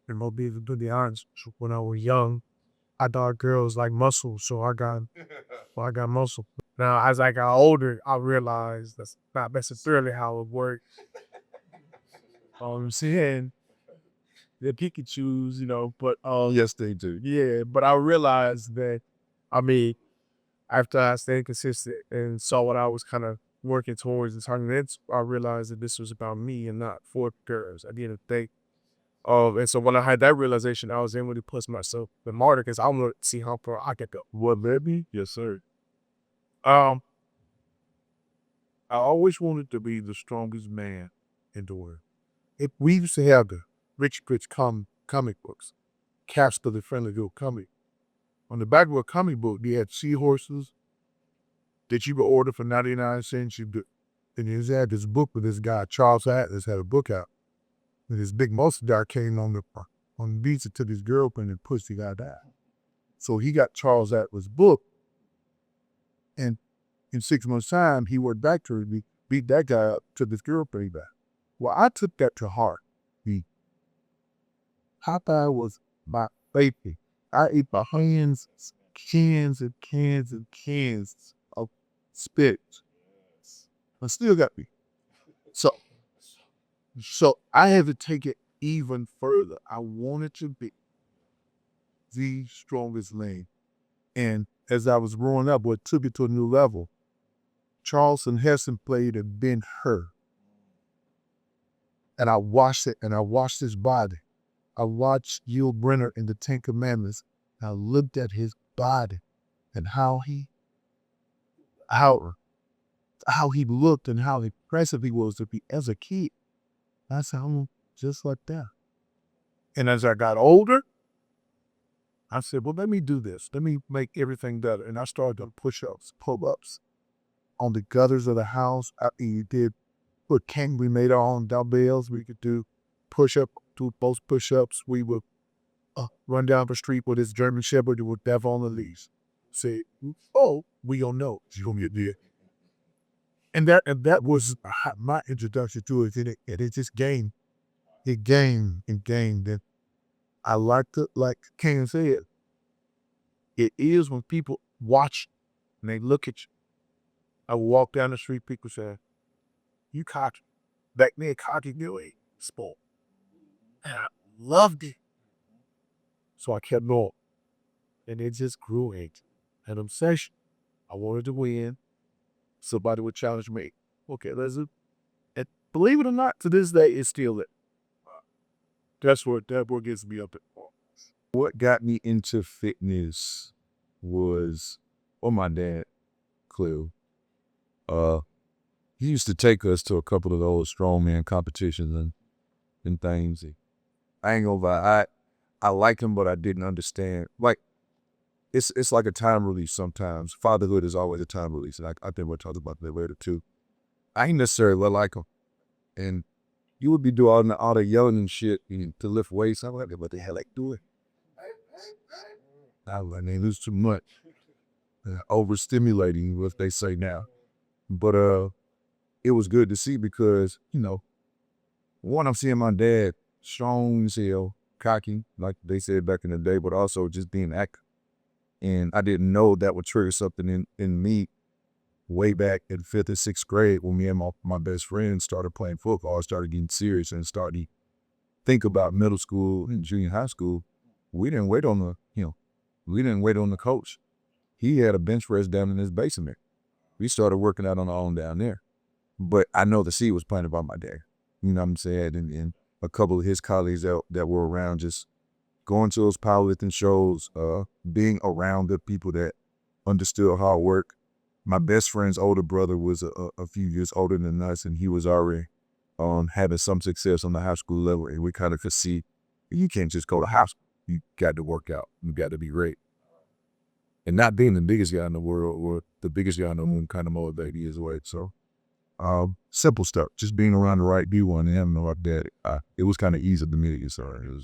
And more be to be honest, when I was young, I thought girls like muscle, so I got muscle. Now as I got older, I realized that's not necessarily how it works. I'm saying they pick and choose, but Yes, they do. yeah, but I realized that I mean, after I stayed consistent and saw what I was kind of working towards and turning into, I realized that this was about me and not for girls at the end of the day. And so when I had that realization, I was able to push myself the martyr because I want to see how far I could go. What, baby? Yes, sir. Um, I always wanted to be the strongest man in the world. we used to have the Rich comic books, Casper the Friendly Little comic. On the back of a comic book, they had seahorses that you could order for 99 cents. And he had this book with this guy, Charles Atlas, had a book out. And this big monster guy came on the beach and took his girlfriend and pushed the guy down. So he got Charles Atlas' book, and in 6 months' time, he went back to her, beat that guy up, took his girlfriend back. Well, I took that to heart. Popeye was my favorite. I ate my hands, cans and cans and cans of spit. I still got me. So I had to take it even further. I wanted to be the strongest man. And as I was growing up, what took it to a new level, Charleston Heston played and Ben Hur. And I watched it, and I watched his body. I watched Yul Brynner in the Ten Commandments. I looked at his body and how he looked and how impressive he was to be as a kid. I said, I'm just like that. And as I got older, I said, well, let me do this. Let me make everything better. And I started doing push-ups, pull-ups on the gutters of the house. We made our own dumbbells. We could do both push-ups. We would run down the street with this German Shepherd with devil on the leash. Say, oh, we don't know. You gonna get there. And that was my introduction to it. And it just gained. It gained and gained. And I liked it, like Ken said, it is when people watch and they look at you. I would walk down the street, people say, you cocky. Back then, cocky knew a sport. And I loved it. So I kept going. And it just grew into an obsession. I wanted to win. Somebody would challenge me. Okay, let's do. And believe it or not, to this day, it's still it. That's what gets me up at. What got me into fitness was, my dad, Cleo. He used to take us to a couple of those strongman competitions and things. I ain't gonna lie, I like him, but I didn't understand. Like, it's like a time release sometimes. Fatherhood is always a time release, and I think we'll talk about that later too. I ain't necessarily like him, and you would be doing all the yelling and shit to lift weights. I'm like, what the hell I do it? I like, they lose too much. Overstimulating, what they say now. But it was good to see because, one, I'm seeing my dad strong as hell, cocky, like they said back in the day, but also just being active. And I didn't know that would trigger something in me way back in 5th or 6th grade when me and my best friend started playing football, started getting serious and started to think about middle school and junior high school. We didn't wait on the coach. He had a bench press down in his basement. We started working out on our own down there. But I know the seed was planted by my dad. You know what I'm saying? And a couple of his colleagues that were around, just going to those powerlifting shows, being around the people that understood hard work. My best friend's older brother was a few years older than us, and he was already having some success on the high school level. And we kind of could see, you can't just go to high school. You got to work out. You got to be great. And not being the biggest guy in the world or the biggest guy in the room kind of motivated you as well. So simple stuff, just being around the right people and having like that. It was kind of easy to me. So